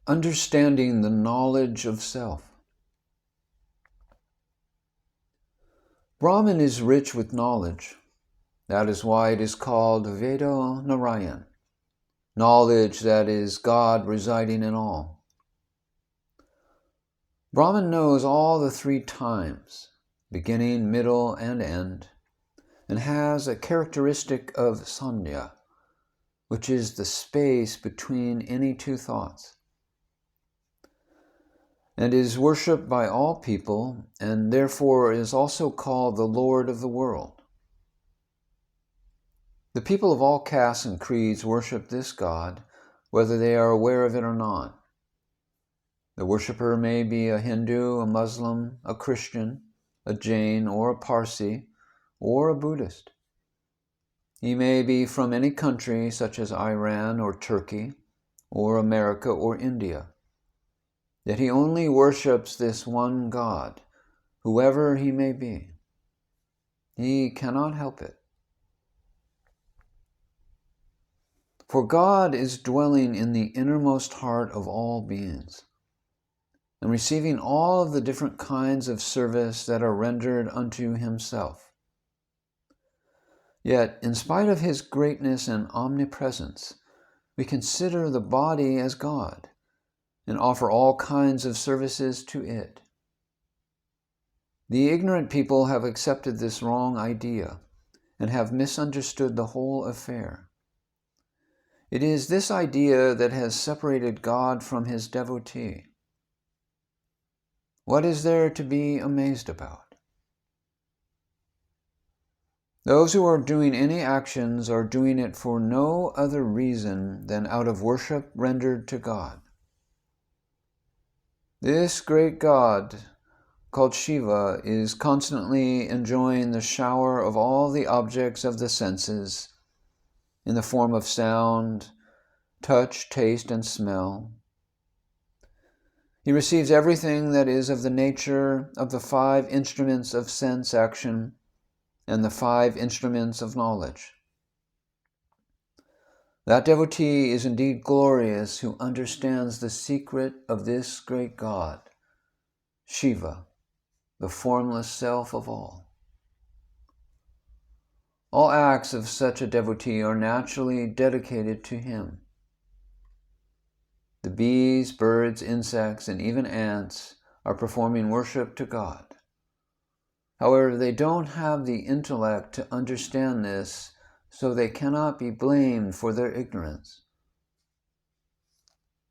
understanding the knowledge of self. Brahman is rich with knowledge. That is why it is called Veda Narayan, knowledge that is God residing in all. Brahman knows all the three times, beginning, middle, and end, and has a characteristic of sanya, which is the space between any two thoughts, and is worshipped by all people, and therefore is also called the Lord of the world. The people of all castes and creeds worship this God, whether they are aware of it or not. The worshipper may be a Hindu, a Muslim, a Christian, a Jain, or a Parsi, or a Buddhist. He may be from any country such as Iran or Turkey, or America or India. Yet he only worships this one God, whoever he may be. He cannot help it. For God is dwelling in the innermost heart of all beings, and receiving all of the different kinds of service that are rendered unto himself. Yet, in spite of his greatness and omnipresence, we consider the body as God, and offer all kinds of services to it. The ignorant people have accepted this wrong idea and have misunderstood the whole affair. It is this idea that has separated God from his devotee. What is there to be amazed about? Those who are doing any actions are doing it for no other reason than out of worship rendered to God. This great God, called Shiva, is constantly enjoying the shower of all the objects of the senses in the form of sound, touch, taste, and smell. He receives everything that is of the nature of the 5 instruments of sense action and the 5 instruments of knowledge. That devotee is indeed glorious who understands the secret of this great God, Shiva, the formless self of all. All acts of such a devotee are naturally dedicated to him. The bees, birds, insects, and even ants are performing worship to God. However, they don't have the intellect to understand this, so they cannot be blamed for their ignorance.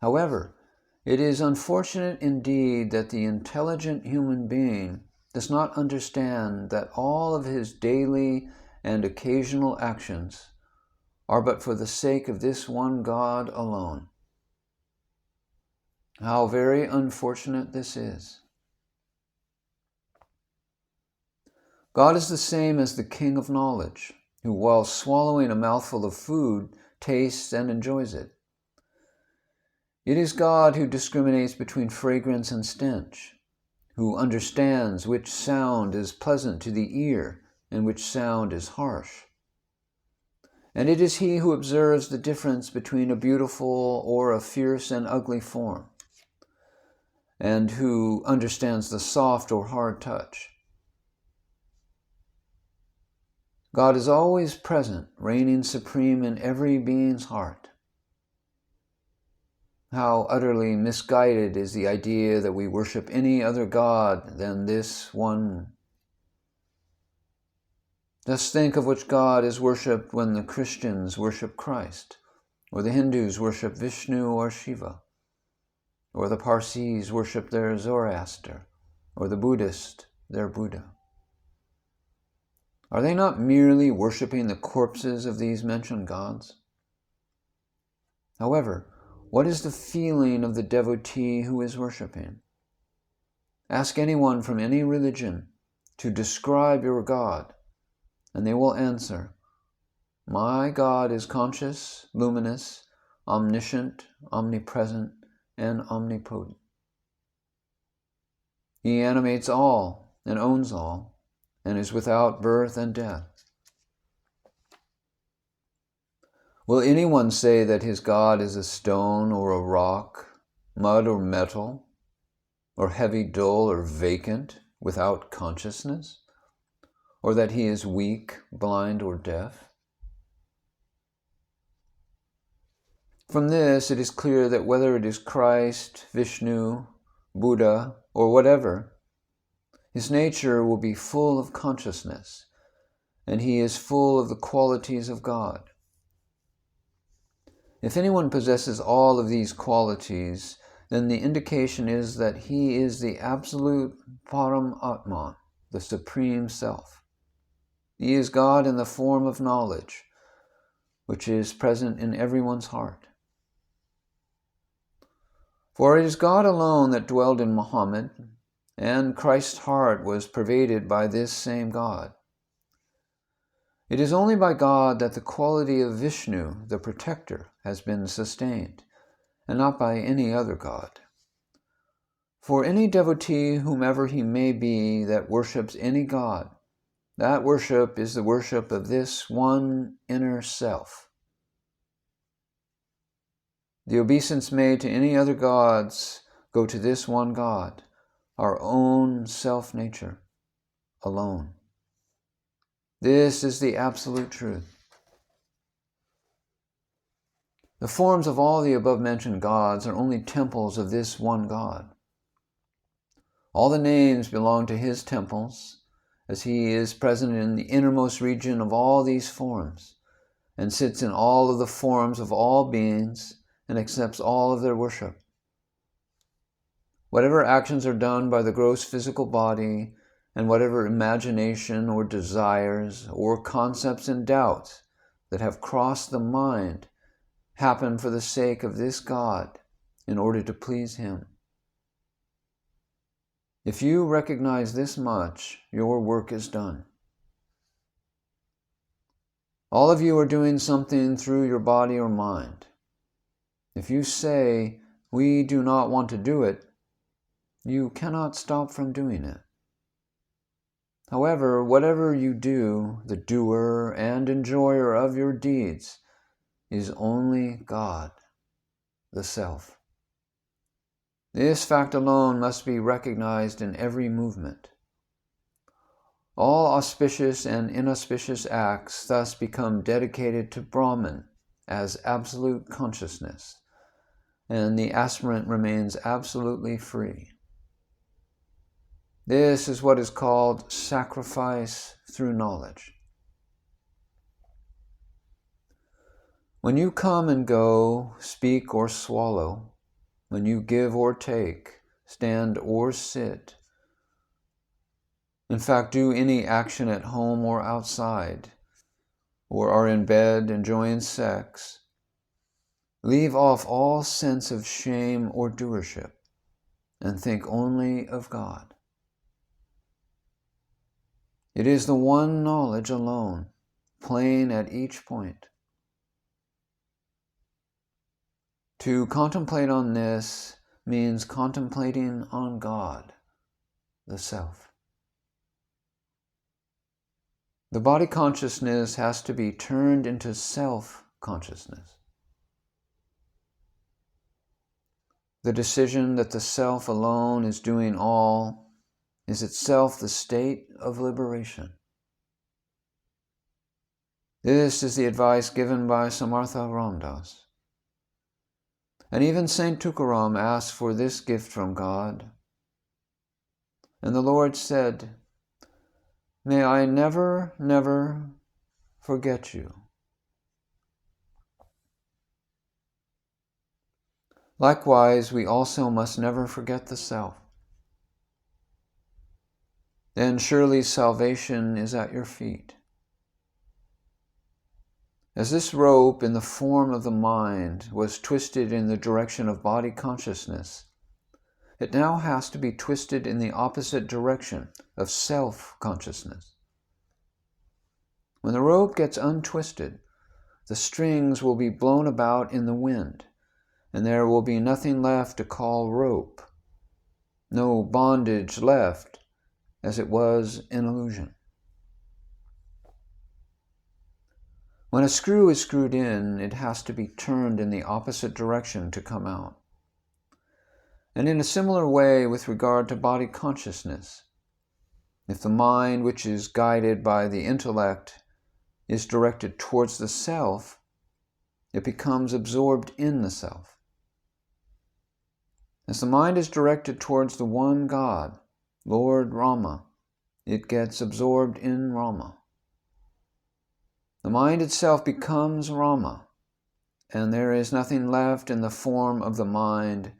However, it is unfortunate indeed that the intelligent human being does not understand that all of his daily and occasional actions are but for the sake of this one God alone. How very unfortunate this is. God is the same as the King of Knowledge, who, while swallowing a mouthful of food, tastes and enjoys it. It is God who discriminates between fragrance and stench, who understands which sound is pleasant to the ear and which sound is harsh. And it is He who observes the difference between a beautiful or a fierce and ugly form, and who understands the soft or hard touch. God is always present, reigning supreme in every being's heart. How utterly misguided is the idea that we worship any other God than this one. Just think of which God is worshipped when the Christians worship Christ, or the Hindus worship Vishnu or Shiva, or the Parsis worship their Zoroaster, or the Buddhist their Buddha. Are they not merely worshipping the corpses of these mentioned gods? However, what is the feeling of the devotee who is worshipping? Ask anyone from any religion to describe your God, and they will answer, "My God is conscious, luminous, omniscient, omnipresent, and omnipotent. He animates all and owns all, and is without birth and death." Will anyone say that his God is a stone or a rock, mud or metal, or heavy, dull, or vacant, without consciousness, or that he is weak, blind, or deaf? From this, it is clear that whether it is Christ, Vishnu, Buddha, or whatever, his nature will be full of consciousness, and he is full of the qualities of God. If anyone possesses all of these qualities, then the indication is that he is the absolute Param Atman, the Supreme Self. He is God in the form of knowledge, which is present in everyone's heart. For it is God alone that dwelled in Muhammad, and Christ's heart was pervaded by this same God. It is only by God that the quality of Vishnu, the protector, has been sustained, and not by any other God. For any devotee, whomever he may be, that worships any God, that worship is the worship of this one inner self. The obeisance made to any other gods go to this one God, our own self-nature, alone. This is the absolute truth. The forms of all the above-mentioned gods are only temples of this one God. All the names belong to his temples, as he is present in the innermost region of all these forms, and sits in all of the forms of all beings, and accepts all of their worship. Whatever actions are done by the gross physical body, and whatever imagination or desires or concepts and doubts that have crossed the mind happen for the sake of this God, in order to please him. If you recognize this much, your work is done. All of you are doing something through your body or mind. If you say, "We do not want to do it," you cannot stop from doing it. However, whatever you do, the doer and enjoyer of your deeds is only God, the Self. This fact alone must be recognized in every movement. All auspicious and inauspicious acts thus become dedicated to Brahman as absolute consciousness, and the aspirant remains absolutely free. This is what is called sacrifice through knowledge. When you come and go, speak or swallow, when you give or take, stand or sit, in fact, do any action at home or outside, or are in bed enjoying sex, leave off all sense of shame or doership, and think only of God. It is the one knowledge alone, plain at each point. To contemplate on this means contemplating on God, the Self. The body consciousness has to be turned into self-consciousness. The decision that the Self alone is doing all is itself the state of liberation. This is the advice given by Samartha Ramdas. And even Saint Tukaram asked for this gift from God. And the Lord said, "May I never, never forget you." Likewise, we also must never forget the Self. Then surely salvation is at your feet. As this rope in the form of the mind was twisted in the direction of body consciousness, it now has to be twisted in the opposite direction of self-consciousness. When the rope gets untwisted, the strings will be blown about in the wind, and there will be nothing left to call rope, no bondage left as it was in illusion. When a screw is screwed in, it has to be turned in the opposite direction to come out. And in a similar way with regard to body consciousness, if the mind, which is guided by the intellect, is directed towards the self, it becomes absorbed in the self. As the mind is directed towards the one God, Lord Rama, it gets absorbed in Rama. The mind itself becomes Rama, and there is nothing left in the form of the mind,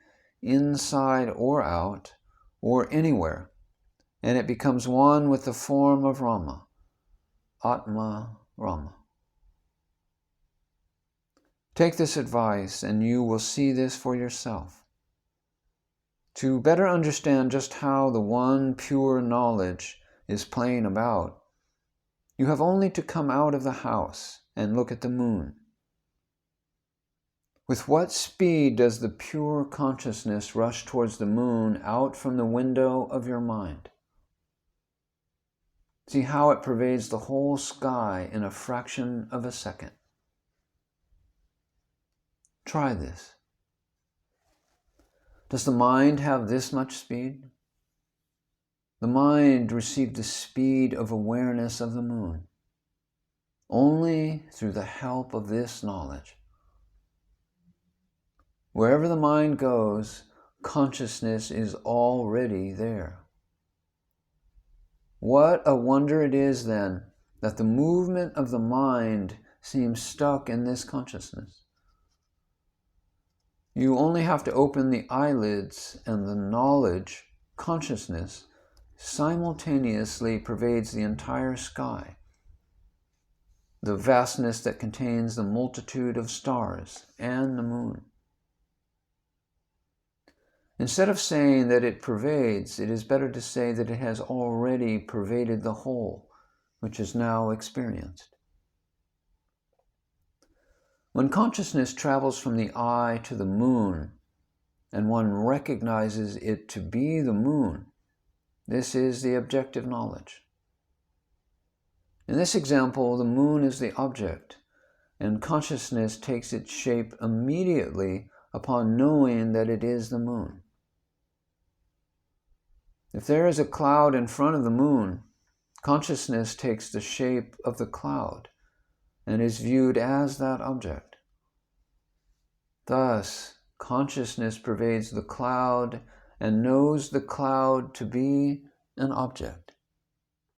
inside or out, or anywhere, and it becomes one with the form of Rama, Atma Rama. Take this advice and you will see this for yourself. To better understand just how the one pure knowledge is playing about, you have only to come out of the house and look at the moon. With what speed does the pure consciousness rush towards the moon out from the window of your mind? See how it pervades the whole sky in a fraction of a second. Try this. Does the mind have this much speed? The mind received the speed of awareness of the moon only through the help of this knowledge. Wherever the mind goes, consciousness is already there. What a wonder it is, then, that the movement of the mind seems stuck in this consciousness. You only have to open the eyelids and the knowledge, consciousness, simultaneously pervades the entire sky, the vastness that contains the multitude of stars and the moon. Instead of saying that it pervades, it is better to say that it has already pervaded the whole, which is now experienced. When consciousness travels from the eye to the moon, and one recognizes it to be the moon, this is the objective knowledge. In this example, the moon is the object, and consciousness takes its shape immediately upon knowing that it is the moon. If there is a cloud in front of the moon, consciousness takes the shape of the cloud and is viewed as that object. Thus, consciousness pervades the cloud and knows the cloud to be an object.